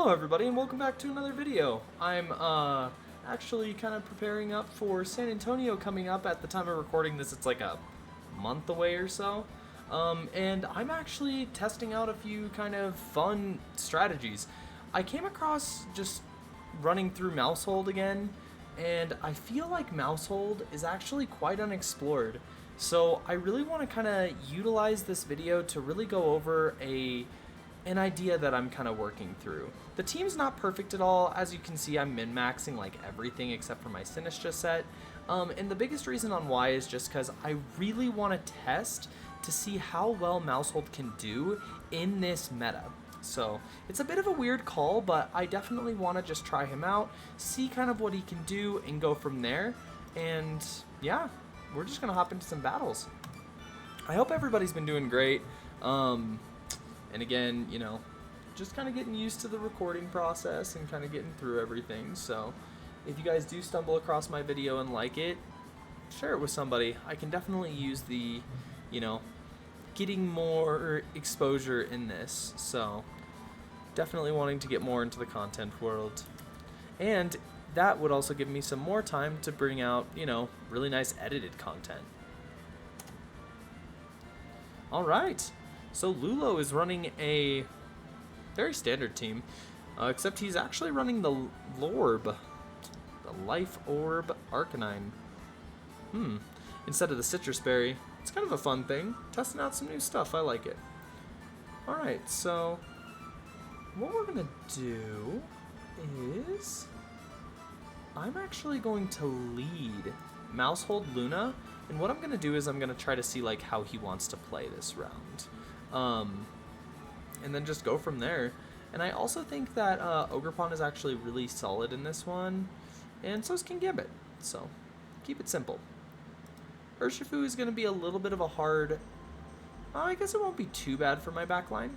Hello everybody and welcome back to another video. I'm actually kind of preparing up for San Antonio coming up. At the time of recording this, it's like a month away or so. And I'm actually testing out a few kind of fun strategies. I came across just running through Maushold again, and I feel like Maushold is actually quite unexplored. So I really want to kind of utilize this video to really go over an idea that I'm kind of working through. The team's not perfect at all. As you can see, I'm min-maxing like everything except for my Sinistra set. And the biggest reason on why is just because I really want to test to see how well Maushold can do in this meta. So it's a bit of a weird call, but I definitely want to just try him out, see kind of what he can do, and go from there. And yeah, we're just going to hop into some battles. I hope everybody's been doing great. And again, you know, just kind of getting used to the recording process and kind of getting through everything. So if you guys do stumble across my video and like it, share it with somebody. I can definitely use the, you know, getting more exposure in this. So definitely wanting to get more into the content world. And that would also give me some more time to bring out, you know, really nice edited content. All right. So Lulo is running a very standard team, except he's actually running the Lorb, the Life Orb Arcanine. Instead of the Citrus Berry. It's kind of a fun thing, testing out some new stuff. I like it. All right, so what we're gonna do is I'm actually going to lead Maushold Luna, and what I'm gonna do is I'm gonna try to see like how he wants to play this round. And then just go from there. And I also think that Ogerpon is actually really solid in this one, and so is King Gambit. So keep it simple. Urshifu is going to be a little bit of a hard... I guess it won't be too bad for my backline.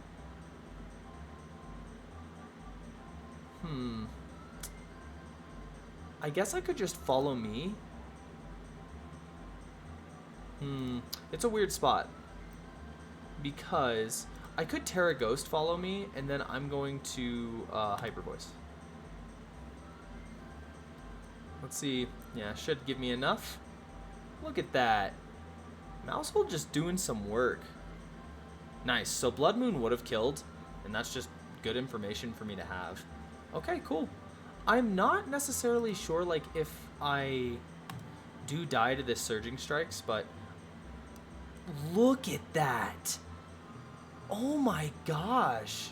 I guess I could just follow me. It's a weird spot, because I could Terra Ghost follow me, and then I'm going to Hyper Voice. Let's see. Yeah, should give me enough. Look at that. Maushold just doing some work. Nice. So Blood Moon would have killed, and that's just good information for me to have. Okay, cool. I'm not necessarily sure like if I do die to this Surging Strikes, but look at that. Oh my gosh.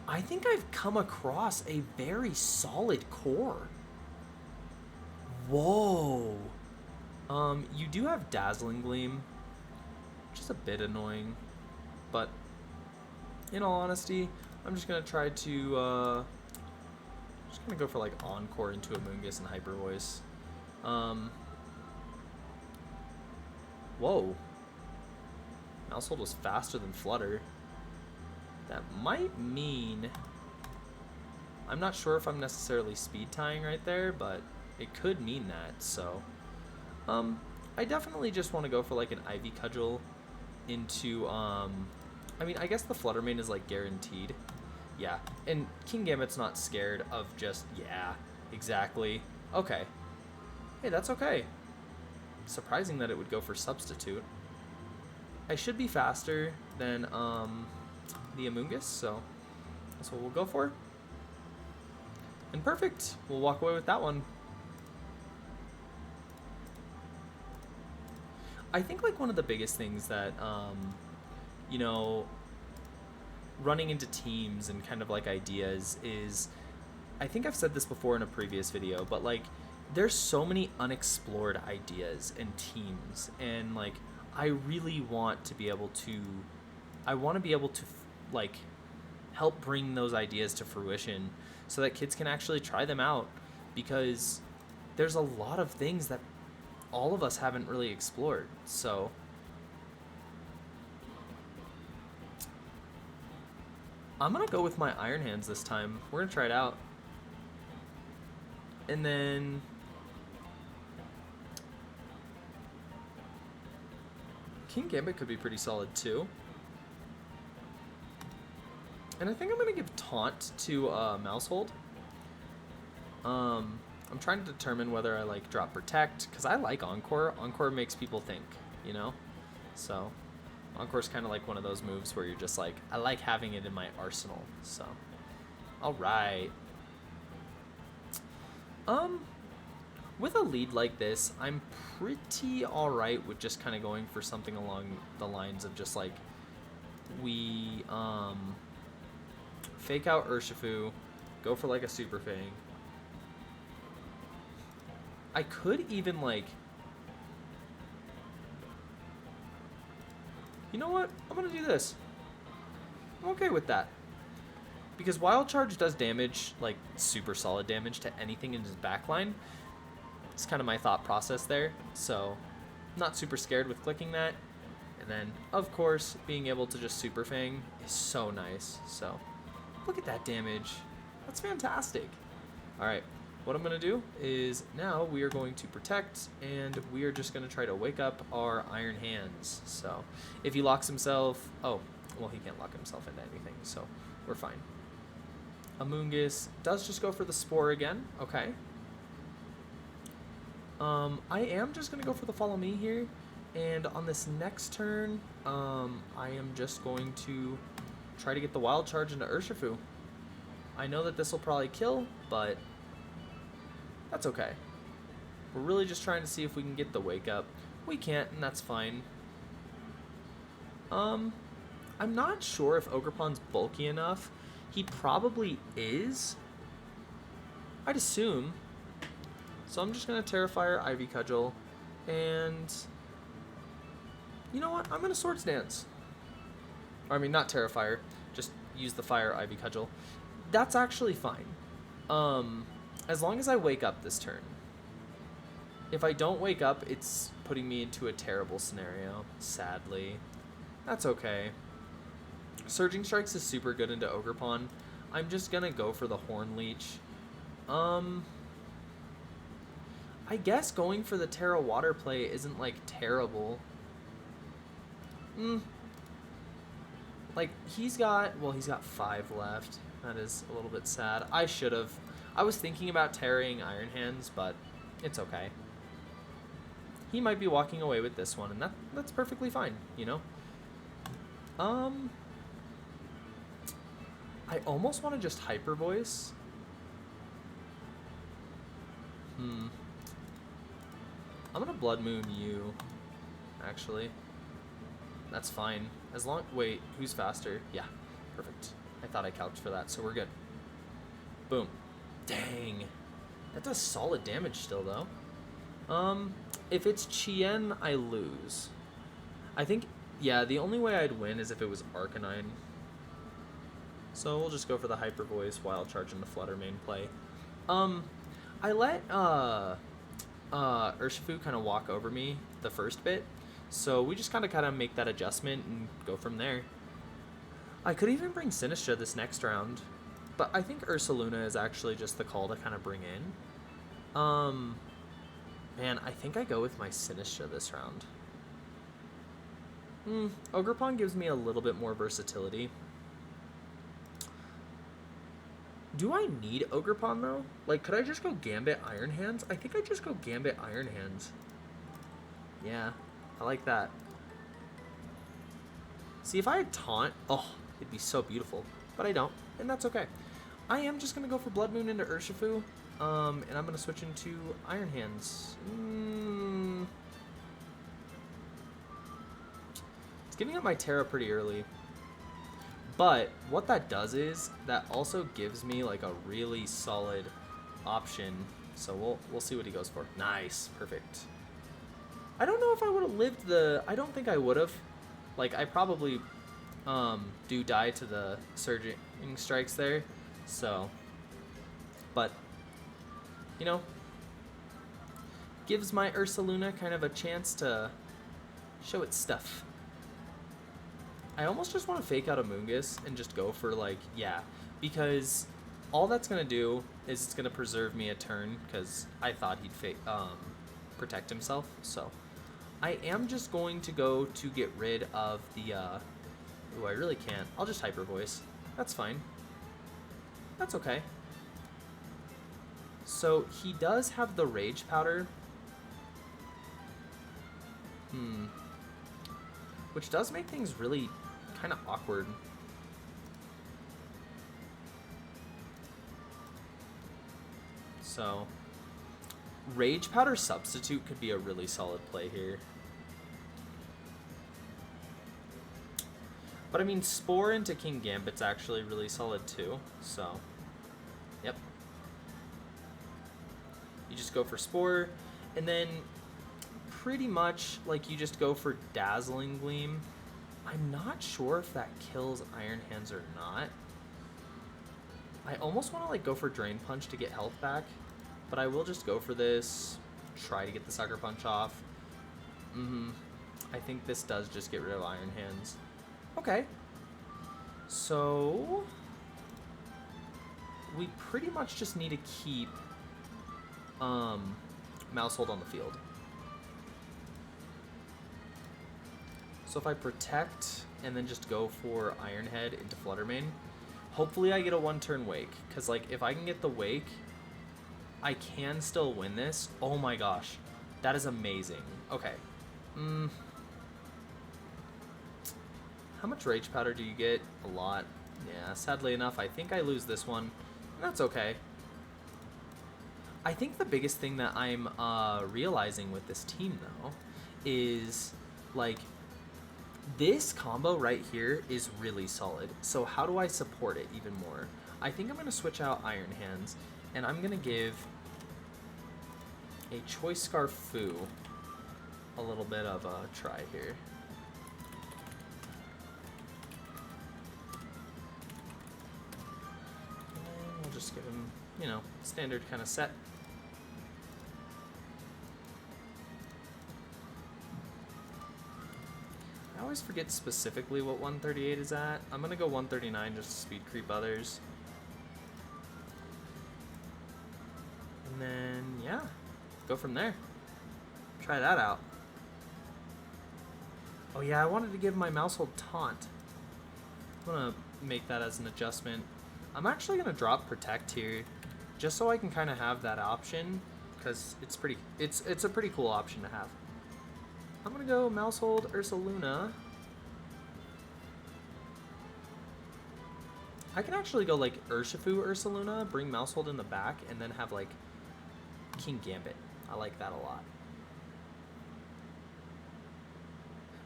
I think I've come across a very solid core. Whoa. You do have Dazzling Gleam, which is a bit annoying, but in all honesty, I'm just gonna try to, just gonna go for like Encore into Amoonguss and Hyper Voice. Whoa. Maushold was faster than Flutter. That might mean... I'm not sure if I'm necessarily speed tying right there, but it could mean that, so... I definitely just want to go for like an Ivy Cudgel into, I mean, I guess the Flutter Mane is like guaranteed. Yeah, and King Gambit's not scared of just, yeah, exactly. Okay. Hey, that's okay. Surprising that it would go for Substitute. I should be faster than the Amoonguss, so that's what we'll go for. And perfect. We'll walk away with that one. I think like one of the biggest things that, you know, running into teams and kind of like ideas is, I think I've said this before in a previous video, but like there's so many unexplored ideas and teams, and like I really want to be able to, like help bring those ideas to fruition so that kids can actually try them out, because there's a lot of things that all of us haven't really explored. So I'm gonna go with my Iron Hands this time. We're gonna try it out. And then King Gambit could be pretty solid too. And I think I'm going to give Taunt to Maushold. I'm trying to determine whether I like drop Protect, because I like Encore. Encore makes people think, you know? So, Encore's kind of like one of those moves where you're just like, I like having it in my arsenal, so. Alright. With a lead like this, I'm pretty alright with just kind of going for something along the lines of just like, we, fake out Urshifu, go for like a Super Fang. I could even like, you know what? I'm gonna do this. I'm okay with that. Because Wild Charge does damage, like super solid damage to anything in his backline. It's kind of my thought process there. So, not super scared with clicking that. And then, of course, being able to just Super Fang is so nice. So, look at that damage. That's fantastic. Alright, what I'm going to do is now we are going to protect, and we are just going to try to wake up our Iron Hands. So, if he locks himself... Oh, well, he can't lock himself into anything, so we're fine. Amoonguss does just go for the Spore again. Okay. I am just going to go for the Follow Me here. And on this next turn, I am just going to try to get the Wild Charge into Urshifu. I know that this will probably kill, but that's okay. We're really just trying to see if we can get the Wake Up. We can't, and that's fine. I'm not sure if Ogerpon's bulky enough. He probably is. I'd assume. So I'm just going to Terrafire, Ivy Cudgel, and... You know what? I'm going to Swords Dance. Or, I mean, not Terrafire. Just use the Fire Ivy Cudgel. That's actually fine. As long as I wake up this turn. If I don't wake up, it's putting me into a terrible scenario. Sadly. That's okay. Surging Strikes is super good into Ogerpon. I'm just going to go for the Horn Leech. I guess going for the Terra Water play isn't, like, terrible. Like, he's got 5 left. That is a little bit sad. I was thinking about Terraing Iron Hands, but it's okay. He might be walking away with this one, and that's perfectly fine, you know? I almost want to just Hyper Voice. I'm gonna Blood Moon you, actually. That's fine. As long... Wait, who's faster? Yeah, perfect. I thought I calced for that, so we're good. Boom. Dang. That does solid damage still, though. If it's Chien, I lose. I think... Yeah, the only way I'd win is if it was Arcanine. So we'll just go for the Hyper Voice, Wild Charge, and the Flutter main play. I let Urshifu kind of walk over me the first bit. So we just kind of make that adjustment and go from there. I could even bring Sinistra this next round, but I think Ursaluna is actually just the call to kind of bring in. Man, I think I go with my Sinistra this round. Ogerpon gives me a little bit more versatility. Do I need Ogerpon, though? Like, could I just go Gambit Iron Hands? I think I just go Gambit Iron Hands. Yeah, I like that. See, if I had Taunt, oh, it'd be so beautiful. But I don't, and that's okay. I am just going to go for Blood Moon into Urshifu, and I'm going to switch into Iron Hands. It's giving up my Terra pretty early. But what that does is that also gives me like a really solid option. So we'll see what he goes for. Nice, perfect. I don't know if I would have lived the... I don't think I would have. Like, I probably do die to the Surging Strikes there. So, but, you know, gives my Ursaluna kind of a chance to show its stuff. I almost just want to fake out a Amoonguss and just go for, like, yeah. Because all that's going to do is it's going to preserve me a turn, because I thought he'd protect himself. So I am just going to go to get rid of the... ooh, I really can't. I'll just Hyper Voice. That's fine. That's okay. So he does have the Rage Powder. Which does make things really kind of awkward. So, Rage Powder Substitute could be a really solid play here. But I mean, Spore into King Gambit's actually really solid too, so, yep. You just go for Spore, and then pretty much, like, you just go for Dazzling Gleam. I'm not sure if that kills Iron Hands or not. I almost want to, like, go for Drain Punch to get health back, but I will just go for this, try to get the Sucker Punch off. I think this does just get rid of Iron Hands. Okay. So, we pretty much just need to keep Maushold on the field. So if I protect and then just go for Iron Head into Fluttermane, hopefully I get a one-turn Wake. Because, like, if I can get the Wake, I can still win this. Oh my gosh. That is amazing. Okay. How much Rage Powder do you get? A lot. Yeah, sadly enough, I think I lose this one. That's okay. I think the biggest thing that I'm realizing with this team, though, is, like, this combo right here is really solid. So how do I support it even more? I think I'm going to switch out Iron Hands, and I'm going to give a Choice Scarf Fu a little bit of a try here. And we'll just give him, you know, standard kind of set. I always forget specifically what 138 is at. I'm going to go 139 just to speed creep others. And then, yeah, go from there. Try that out. Oh yeah, I wanted to give my Maushold Taunt. I'm going to make that as an adjustment. I'm actually going to drop Protect here just so I can kind of have that option, because it's a pretty cool option to have. I'm going to go Maushold Ursaluna. I can actually go like Urshifu Ursaluna, bring Maushold in the back, and then have like King Gambit. I like that a lot.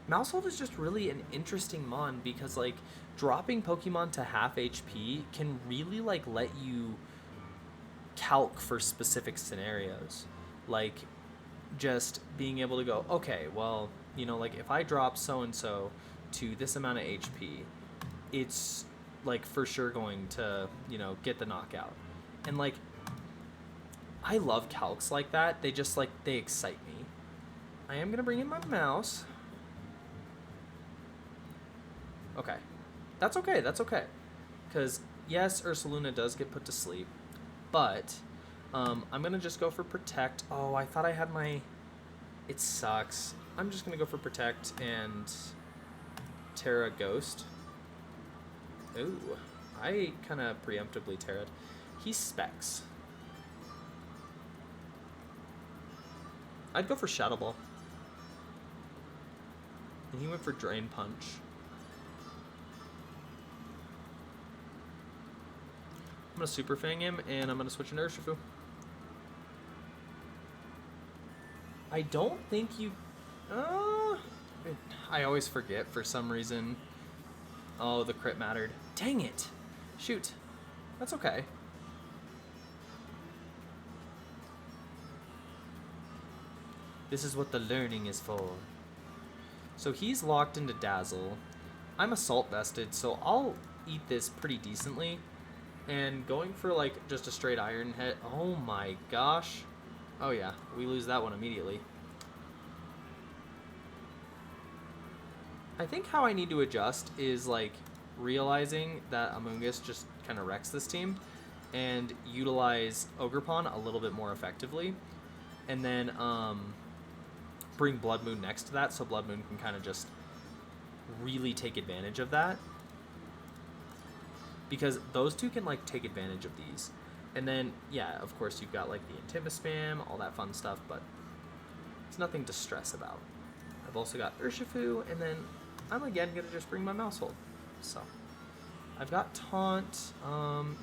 Maushold is just really an interesting mon because, like, dropping Pokemon to half HP can really, like, let you calc for specific scenarios. Like, just being able to go, okay, well, you know, like, if I drop so-and-so to this amount of HP, it's, like, for sure going to, you know, get the knockout. And, like, I love calcs like that. They just, like, they excite me. I am going to bring in my mouse. Okay. That's okay, that's okay. Because, yes, Ursaluna does get put to sleep, but I'm going to just go for Protect. Oh, I thought I had my... It sucks. I'm just going to go for Protect and Terra Ghost. Ooh, I kind of preemptively Terra'd. He Specs. I'd go for Shadow Ball. And he went for Drain Punch. I'm going to Super Fang him, and I'm going to switch into Urshifu. I don't think you... I always forget for some reason. Oh, the crit mattered. Dang it. Shoot. That's okay. This is what the learning is for. So he's locked into Dazzle. I'm Assault Vested, so I'll eat this pretty decently. And going for, like, just a straight Iron Head... Oh my gosh. Oh yeah, we lose that one immediately. I think how I need to adjust is, like, realizing that Amoonguss just kind of wrecks this team and utilize Ogerpon a little bit more effectively. And then bring Blood Moon next to that so Blood Moon can kind of just really take advantage of that. because those two can like take advantage of these. And then, yeah, of course you've got like the Intima spam, all that fun stuff, but it's nothing to stress about. I've also got Urshifu, and then I'm again gonna just bring my Maushold. So I've got Taunt.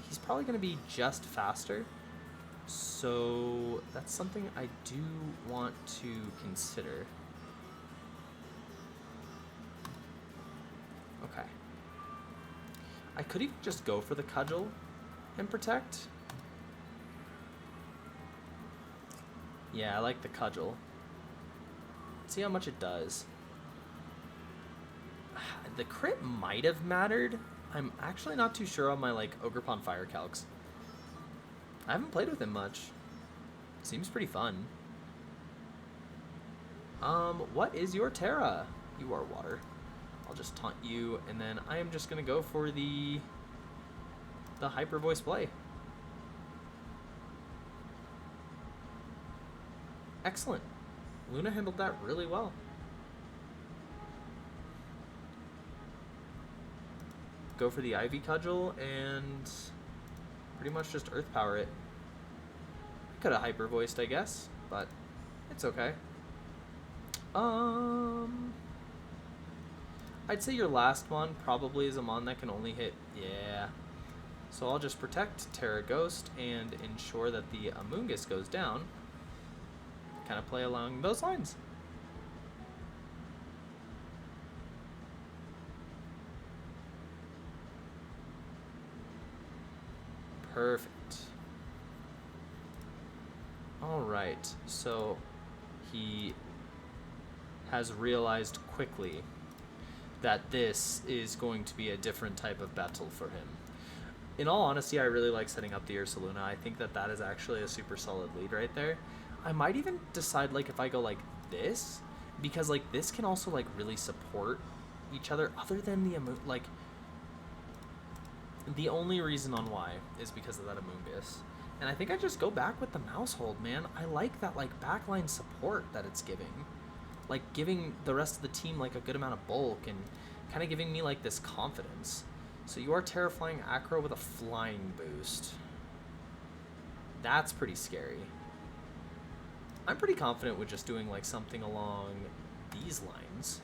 He's probably gonna be just faster, so that's something I do want to consider. Okay. I could even just go for the Cudgel and Protect. Yeah, I like the Cudgel. Let's see how much it does. The crit might have mattered. I'm actually not too sure on my like Ogerpon Fire calcs. I haven't played with him much. Seems pretty fun. What is your Terra? You are water. I'll just taunt you, and then I am just gonna go for the Hyper Voice play. Excellent. Luna handled that really well. Go for the Ivy Cudgel and pretty much just Earth Power it. Could have Hyper Voiced, I guess, but it's okay. I'd say your last one probably is a mon that can only hit, yeah. So I'll just protect Terra Ghost and ensure that the Amoonguss goes down. Kind of play along those lines. Perfect. Alright, so he has realized quickly that this is going to be a different type of battle for him. In all honesty, I really like setting up the Ursaluna. I think that that is actually a super solid lead right there. I might even decide like if I go like this, because like this can also like really support each other other than the like the only reason on why is because of that Amoonguss. And I think I just go back with the Maushold, man. I like that like backline support that it's giving. Like giving the rest of the team like a good amount of bulk and kind of giving me like this confidence. So you are Terraflying Acro with a flying boost. That's pretty scary. I'm pretty confident with just doing like something along these lines.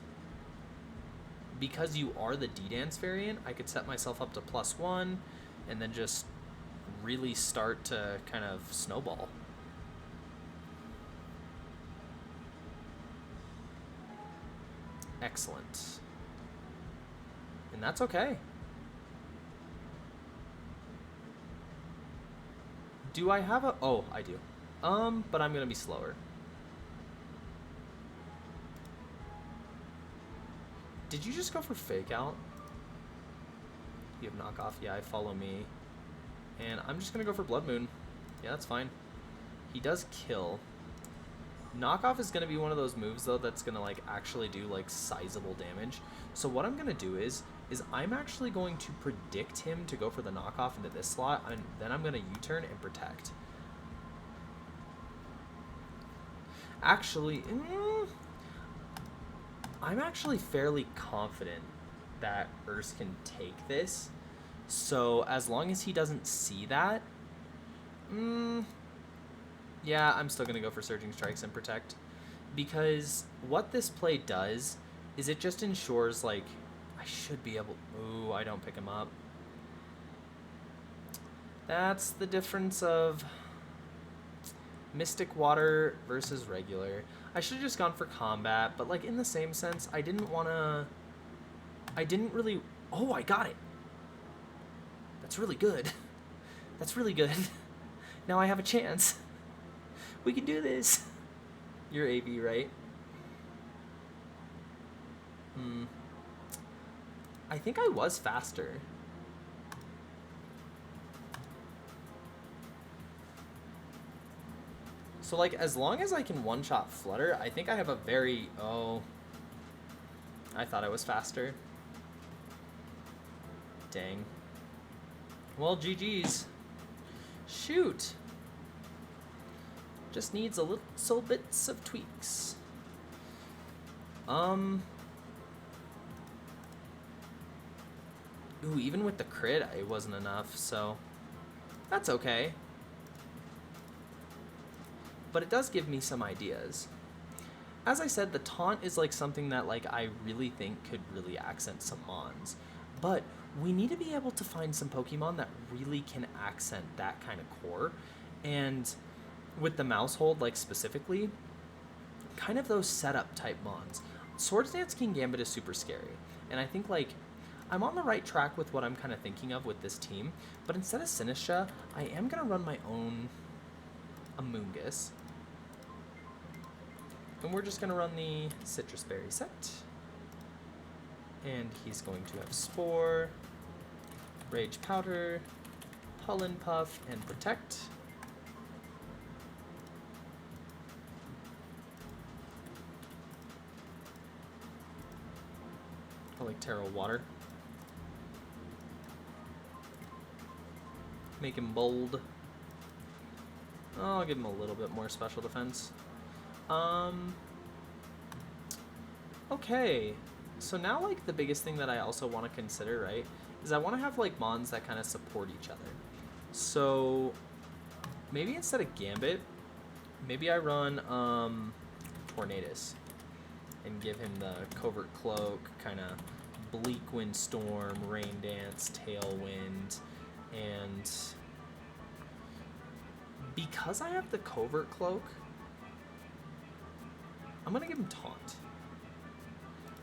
Because you are the D-Dance variant, I could set myself up to +1 and then just really start to kind of snowball. Excellent. And that's okay. Do I have a... Oh, I do. But I'm gonna be slower. Did you just go for Fake Out? You have Knockoff. Yeah, I follow me. And I'm just gonna go for Blood Moon. Yeah, that's fine. He does kill. Knockoff is gonna be one of those moves though that's gonna like actually do like sizable damage. So what I'm gonna do is I'm actually going to predict him to go for the knockoff into this slot, and then I'm gonna U-turn and protect. Actually, I'm actually fairly confident that Urs can take this. So as long as he doesn't see that, yeah, I'm still gonna go for Surging Strikes and protect. Because what this play does is it just ensures like I should be able... Ooh, I don't pick him up. That's the difference of Mystic Water versus regular. I should have just gone for combat, but like in the same sense, I didn't really... Oh, I got it. That's really good. That's really good. Now I have a chance. We can do this. You're AV, right? I think I was faster. So like as long as I can one-shot Flutter, I think I have a very... Oh. I thought I was faster. Dang. Well, GG's. Shoot. Just needs a little bits of tweaks. Ooh, even with the crit, it wasn't enough, so that's okay. But it does give me some ideas. As I said, the taunt is like something that like I really think could really accent some mons. But we need to be able to find some Pokemon that really can accent that kind of core. And with the Maushold, like specifically, kind of those setup type mons. Swords Dance King Gambit is super scary. And I think like I'm on the right track with what I'm kind of thinking of with this team. But instead of Sinistra, I am going to run my own Amoonguss. And we're just going to run the Citrus Berry set. And he's going to have Spore, Rage Powder, Pollen Puff, and Protect. I like Terra Water. Make him bold. I'll give him a little bit more special defense. Okay. So now, like, the biggest thing that I also want to consider, right, is I want to have, like, mons that kind of support each other. So maybe instead of Gambit, maybe I run Tornadus and give him the Covert Cloak, kind of Bleak Windstorm, Rain Dance, Tailwind, and because I have the Covert Cloak, I'm going to give him Taunt.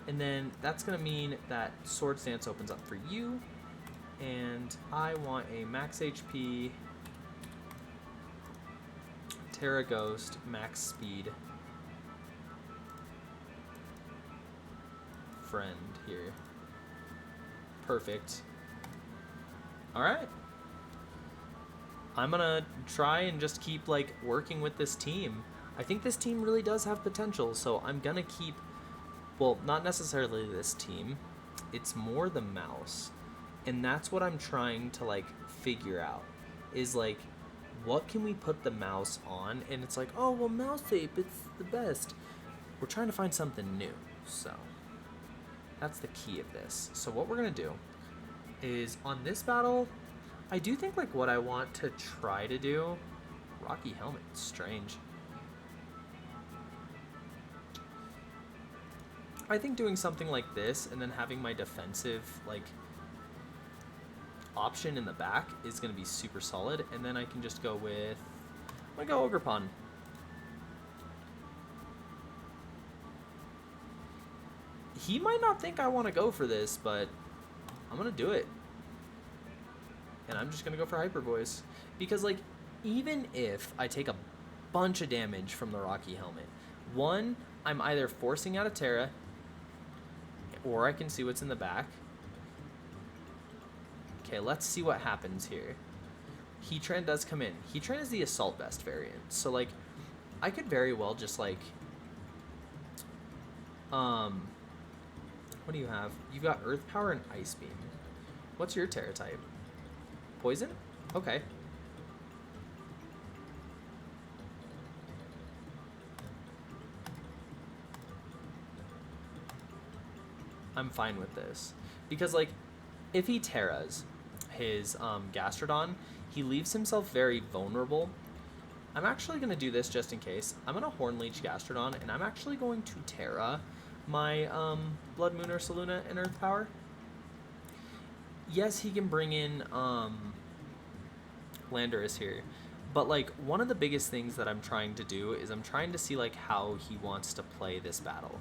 And then that's going to mean that Swords Dance opens up for you, and I want a max HP, Terra Ghost, max speed friend here. Perfect. Alright. I'm gonna try and just keep like working with this team. I think this team really does have potential, so I'm gonna keep, well, not necessarily this team, it's more the mouse. And that's what I'm trying to like figure out, is like, what can we put the mouse on? And it's like, oh, well, mouse ape, it's the best. We're trying to find something new, so that's the key of this. So what we're gonna do is on this battle, I do think like what I want to try to do, Rocky Helmet, strange. I think doing something like this and then having my defensive like option in the back is going to be super solid, and then I can just go with, I'm going to go Ogerpon. He might not think I want to go for this, but I'm going to do it. And I'm just going to go for Hyper Voice. Because, like, even if I take a bunch of damage from the Rocky Helmet, one, I'm either forcing out a Terra, or I can see what's in the back. Okay, let's see what happens here. Heatran does come in. Heatran is the Assault Vest variant. So, like, I could very well just, like, what do you have? You've got Earth Power and Ice Beam. What's your Terra type? Poison? Okay. I'm fine with this. Because, like, if he Terras his Gastrodon, he leaves himself very vulnerable. I'm actually going to do this just in case. I'm going to Horn Leech Gastrodon, and I'm actually going to Terra my Blood Moon Ursaluna and Earth Power. Yes, he can bring in Landorus here, but like one of the biggest things that I'm trying to do is I'm trying to see like how he wants to play this battle.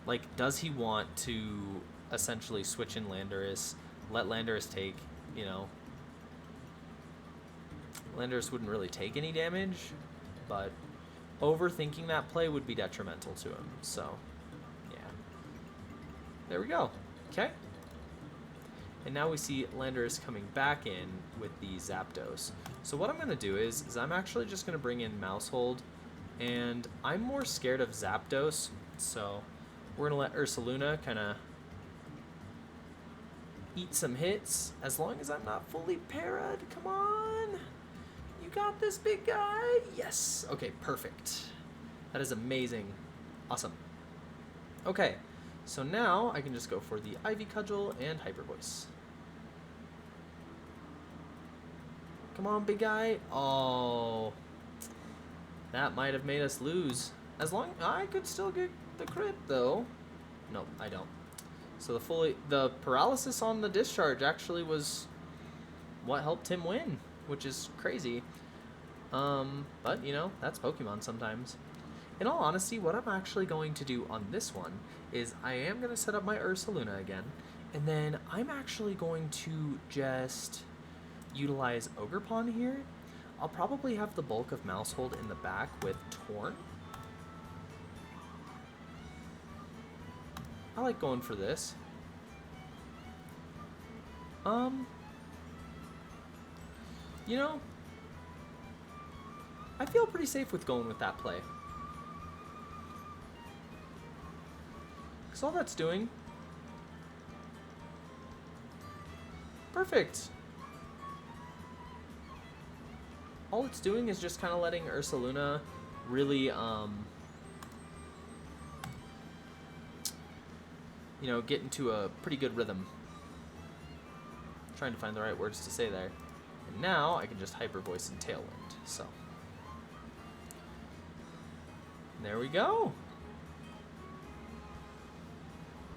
Like, does he want to essentially switch in Landorus, let Landorus take, you know, Landorus wouldn't really take any damage, but overthinking that play would be detrimental to him. So, yeah. There we go. Okay. And now we see Landorus coming back in with the Zapdos. So what I'm going to do is I'm actually just going to bring in Maushold, and I'm more scared of Zapdos, so we're going to let Ursaluna kind of eat some hits, as long as I'm not fully para'd. Come on! You got this, big guy! Yes! Okay, perfect. That is amazing. Awesome. Okay, so now I can just go for the Ivy Cudgel and Hyper Voice. Come on, big guy. Oh, that might have made us lose. As long I could still get the crit though. Nope, I don't. So the paralysis on the discharge actually was what helped him win, which is crazy. But you know, that's Pokemon sometimes. In all honesty, what I'm actually going to do on this one is I am going to set up my Ursaluna again, and then I'm actually going to just utilize Ogerpon here. I'll probably have the bulk of Maushold in the back with Torn. I like going for this. You know, I feel pretty safe with going with that play. Because all that's doing... Perfect! All it's doing is just kind of letting Ursaluna really, you know, get into a pretty good rhythm. I'm trying to find the right words to say there. And now I can just Hyper Voice and Tailwind, so... There we go!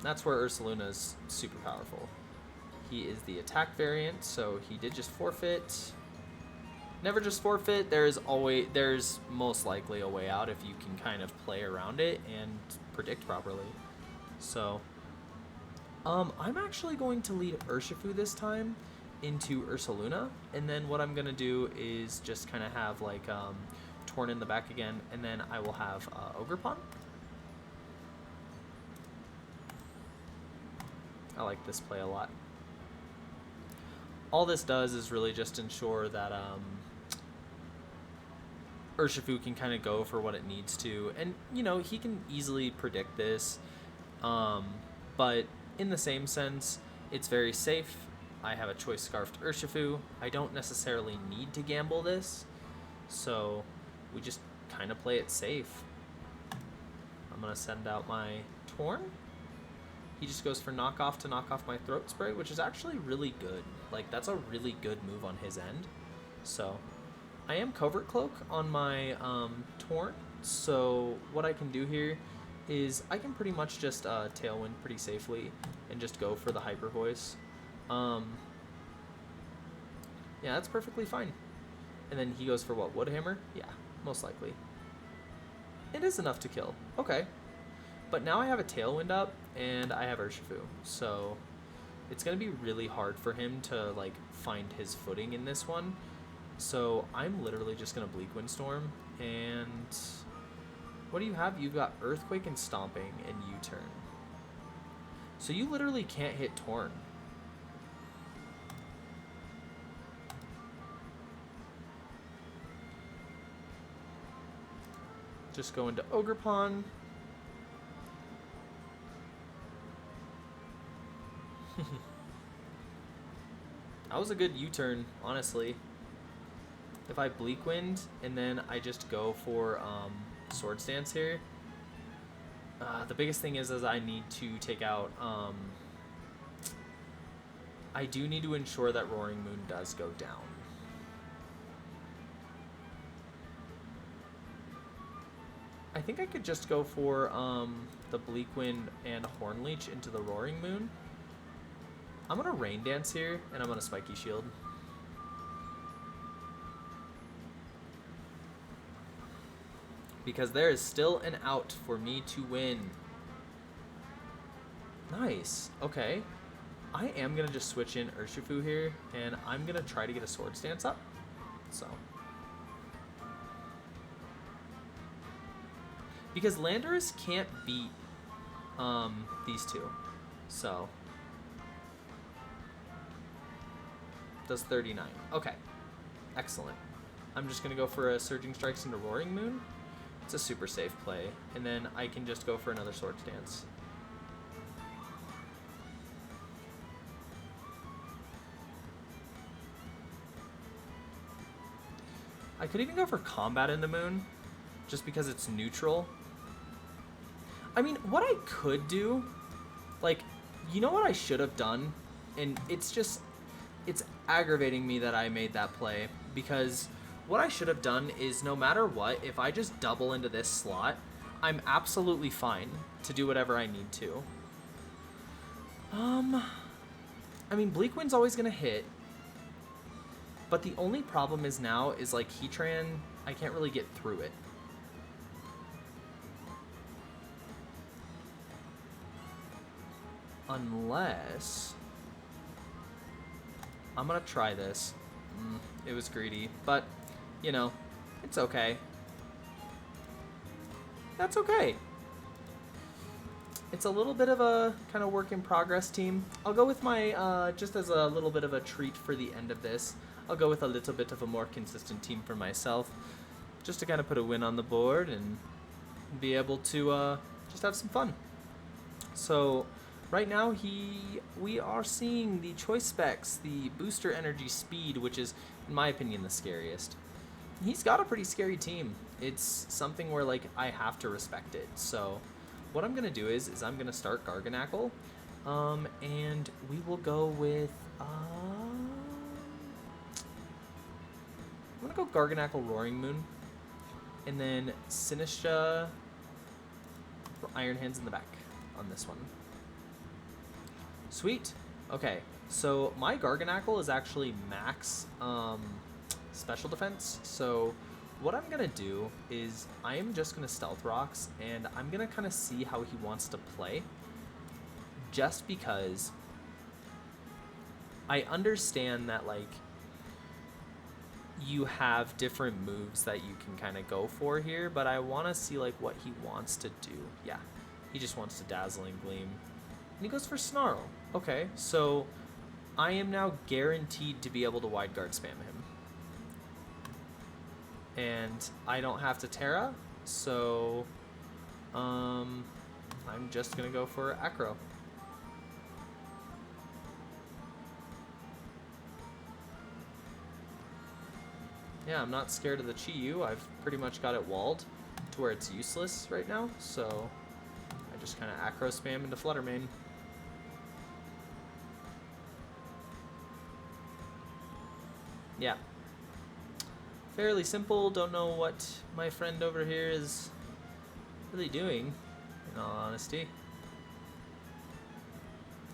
That's where Ursaluna is super powerful. He is the attack variant, so he did just forfeit. Never just forfeit. There's most likely a way out if you can kind of play around it and predict properly. So, I'm actually going to lead Urshifu this time into Ursaluna, and then what I'm gonna do is just kind of have like Torn in the back again, and then I will have Ogerpon. I like this play a lot. All this does is really just ensure that Urshifu can kind of go for what it needs to, and you know, he can easily predict this, but in the same sense, it's very safe. I have a Choice Scarfed Urshifu. I don't necessarily need to gamble this, so we just kind of play it safe. I'm gonna send out my Torn. He just goes for knockoff to knock off my Throat Spray, which is actually really good. Like, that's a really good move on his end. So, I am Covert Cloak on my Torn, so what I can do here is I can pretty much just Tailwind pretty safely and just go for the Hyper Voice. Yeah, that's perfectly fine. And then he goes for what, Wood Hammer? Yeah, most likely. It is enough to kill. Okay. But now I have a Tailwind up, and I have Urshifu, so it's going to be really hard for him to, like, find his footing in this one. So I'm literally just going to Bleak Windstorm, and what do you have? You've got Earthquake and Stomping and U-Turn. So you literally can't hit Torn. Just go into Ogerpon. That was a good U-turn, honestly. If I Bleak Wind and then I just go for Swords Dance here, the biggest thing is I need to take out. I do need to ensure that Roaring Moon does go down. I think I could just go for the Bleak Wind and Horn Leech into the Roaring Moon. I'm going to Rain Dance here, and I'm going to Spiky Shield. Because there is still an out for me to win. Nice. Okay. I am going to just switch in Urshifu here, and I'm going to try to get a Swords Dance up. So. Because Landorus can't beat these two. So. Does 39. Okay. Excellent. I'm just going to go for a Surging Strikes into Roaring Moon. It's a super safe play. And then I can just go for another Swords Dance. I could even go for Combat into Moon, just because it's neutral. I mean, what I could do, like, you know what I should have done? And it's aggravating me that I made that play, because what I should have done is, no matter what, if I just double into this slot, I'm absolutely fine to do whatever I need to. I mean, Bleak Wind's always gonna hit, but the only problem is now is, like, Heatran, I can't really get through it. Unless... I'm gonna try this. It was greedy, but, you know, it's okay. That's okay. It's a little bit of a kind of work in progress team. I'll go with my, just as a little bit of a treat for the end of this, I'll go with a little bit of a more consistent team for myself, just to kind of put a win on the board and be able to just have some fun. So right now we are seeing the choice specs, the booster energy speed, which is, in my opinion, the scariest. He's got a pretty scary team. It's something where, like, I have to respect it. So what I'm gonna do is I'm gonna start Garganackle, and we will go with I'm gonna go Garganackle Roaring Moon, and then Sinistcha Iron Hands in the back on this one. Sweet. Okay, so my Garganackle is actually max special defense, so what I'm gonna do is I am just gonna Stealth Rocks, and I'm gonna kind of see how he wants to play, just because I understand that, like, you have different moves that you can kind of go for here, but I want to see, like, what he wants to do. Yeah, he just wants to Dazzling Gleam, and he goes for Snarl. Okay, so I am now guaranteed to be able to Wide Guard spam him. And I don't have to Terra, so I'm just gonna go for Acro. Yeah, I'm not scared of the Chi-Yu. I've pretty much got it walled to where it's useless right now, so I just kind of Acro spam into Flutter Mane. Yeah. Fairly simple. Don't know what my friend over here is really doing, in all honesty.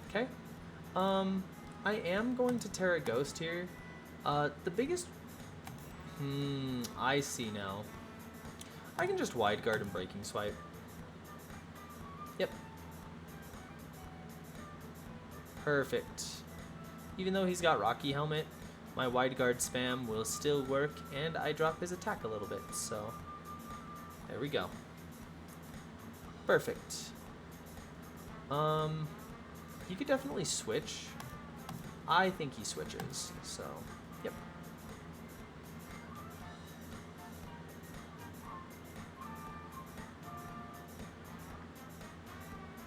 Okay. I am going to Terra Ghost here. The biggest... I see now. I can just Wide Guard and Breaking Swipe. Yep. Perfect. Even though he's got Rocky Helmet, my Wide Guard spam will still work, and I drop his attack a little bit, so there we go. Perfect. He could definitely switch. I think he switches, so yep.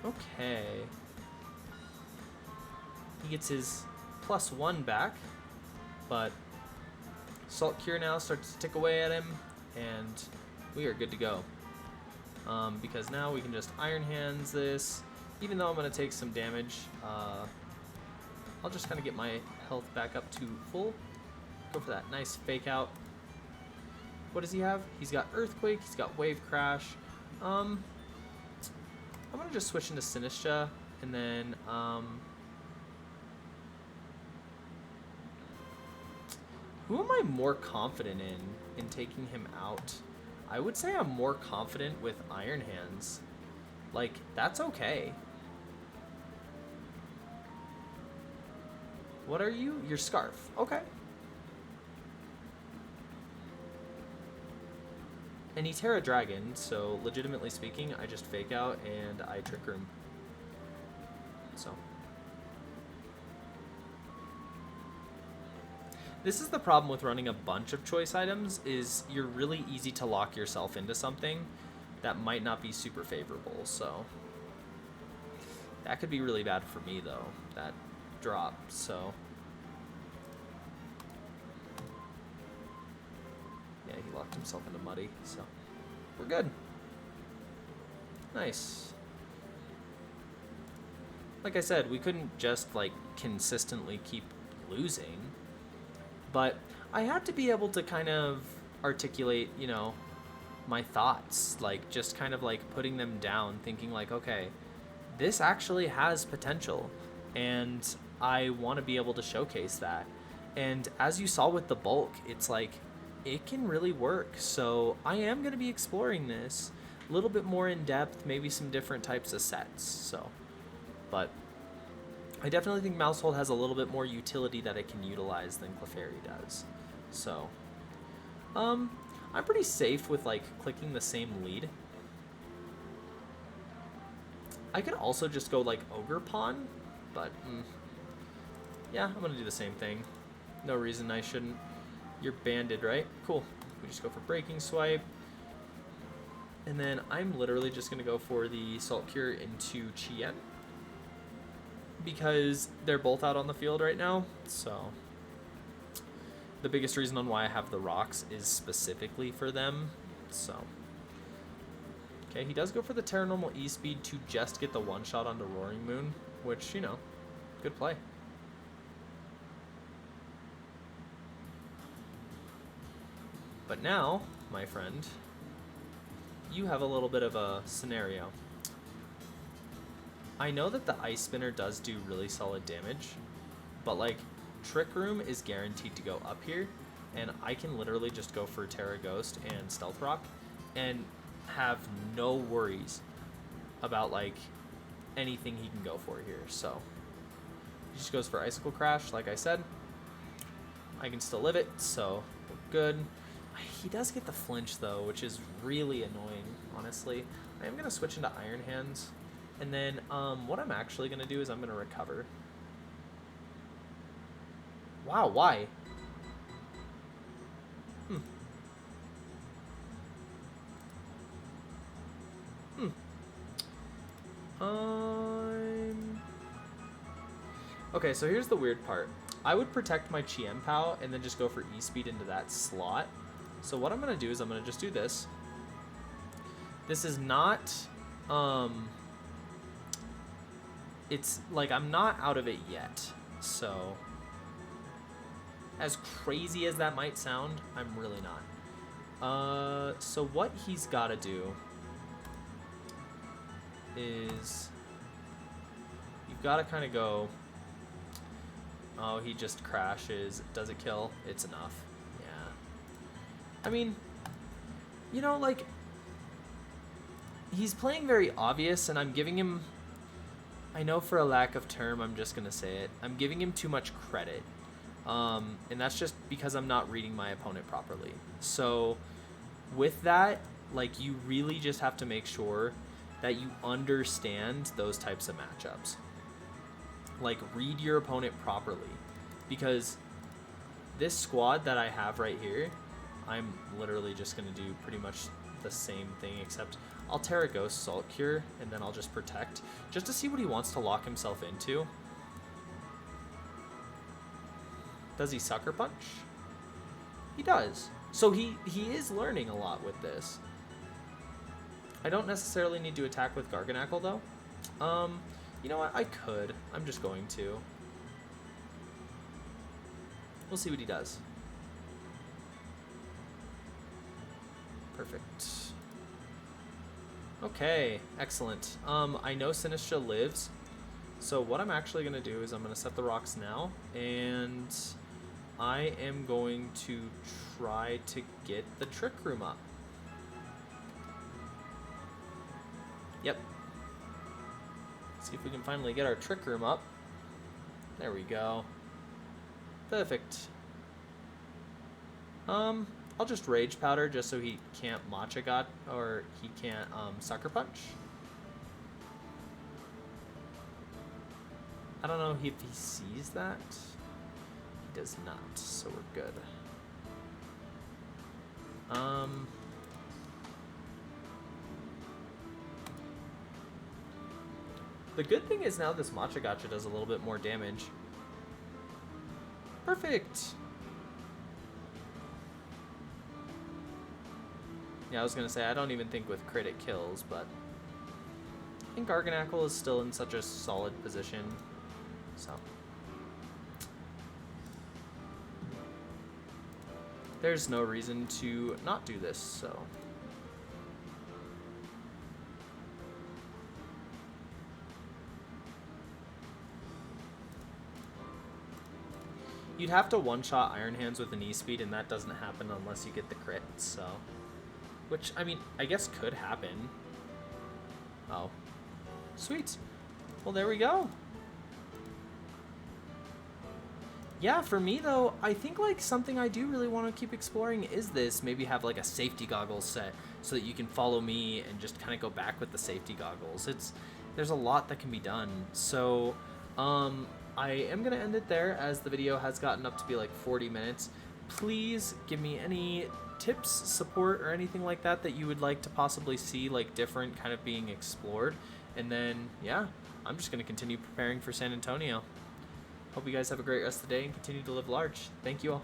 Okay. He gets his +1 back, but Salt Cure now starts to tick away at him, and we are good to go. Because now we can just Iron Hands this. Even though I'm going to take some damage, I'll just kind of get my health back up to full. Go for that nice Fake Out. What does he have? He's got Earthquake, he's got Wave Crash. I'm going to just switch into Sinistcha, and then who am I more confident in taking him out? I would say I'm more confident with Iron Hands. Like, that's okay. What are you? You're Scarf. Okay. And he Terra Dragon, so legitimately speaking, I just Fake Out and I Trick Room. So. This is the problem with running a bunch of choice items, is you're really easy to lock yourself into something that might not be super favorable, so. That could be really bad for me, though, that drop, so. Yeah, he locked himself into Muddy, so we're good. Nice. Like I said, we couldn't just, like, consistently keep losing. But I had to be able to kind of articulate, you know, my thoughts, like just kind of like putting them down, thinking like, okay, this actually has potential, and I want to be able to showcase that. And as you saw with the bulk, it's like it can really work. So I am going to be exploring this a little bit more in depth, maybe some different types of sets. So, but I definitely think Maushold has a little bit more utility that it can utilize than Clefairy does. So, I'm pretty safe with like clicking the same lead. I could also just go like Ogre Pawn, but yeah, I'm gonna do the same thing. No reason I shouldn't. You're banded, right? Cool. We just go for Breaking Swipe. And then I'm literally just gonna go for the Salt Cure into Chien, because they're both out on the field right now. So the biggest reason on why I have the rocks is specifically for them. So okay, he does go for the Terra Normal E-Speed to just get the one-shot onto Roaring Moon, which, you know, good play. But now, my friend, you have a little bit of a scenario. I know that the Ice Spinner does do really solid damage, but like Trick Room is guaranteed to go up here, and I can literally just go for Terra Ghost and Stealth Rock and have no worries about like anything he can go for here. So he just goes for Icicle Crash, like I said. I can still live it, so we're good. He does get the flinch though, which is really annoying, honestly. I am gonna switch into Iron Hands, and then what I'm actually gonna do is I'm gonna recover. Wow, why? Okay, so here's the weird part. I would protect my Chien Pao and then just go for E-Speed into that slot. So what I'm going to do is I'm going to just do this. This is not, it's like I'm not out of it yet. So as crazy as that might sound, I'm really not. So what he's got to do is you've got to kind of go, oh, he just crashes. Does it kill? It's enough. Yeah. I mean, you know, like, he's playing very obvious, and I'm giving him, I know for a lack of term, I'm just going to say it, I'm giving him too much credit. And that's just because I'm not reading my opponent properly. So with that, like, you really just have to make sure that you understand those types of matchups. Like, read your opponent properly, because this squad that I have right here, I'm literally just going to do pretty much the same thing, except I'll Terra Ghost Salt Cure, and then I'll just Protect, just to see what he wants to lock himself into. Does he Sucker Punch? He does. So he is learning a lot with this. I don't necessarily need to attack with Garganackle, though. You know what? I could. I'm just going to. We'll see what he does. Perfect. Okay, excellent. I know Sinistra lives, so what I'm actually going to do is I'm going to set the rocks now, and I am going to try to get the Trick Room up. Yep. See if we can finally get our Trick Room up. There we go. Perfect. I'll just Rage Powder just so he can't Matcha God, or he can't Sucker Punch. I don't know if he sees that. He does not, so we're good. The good thing is now this Matcha Gotcha does a little bit more damage. Perfect! Yeah, I was gonna say, I don't even think with crit it kills, but I think Garganackle is still in such a solid position, so. there's no reason to not do this, so. You'd have to one-shot Iron Hands with an E-Speed, and that doesn't happen unless you get the crit, so. Which, I mean, I guess could happen. Oh. Sweet. Well, there we go. Yeah, for me, though, I think, like, something I do really want to keep exploring is this. Maybe have, like, a safety goggles set so that you can follow me and just kind of go back with the safety goggles. There's a lot that can be done. So, I am going to end it there as the video has gotten up to be, like, 40 minutes. Please give me any tips, support, or anything like that that you would like to possibly see, like, different kind of being explored. And then, yeah, I'm just going to continue preparing for San Antonio. Hope you guys have a great rest of the day and continue to live large. Thank you all.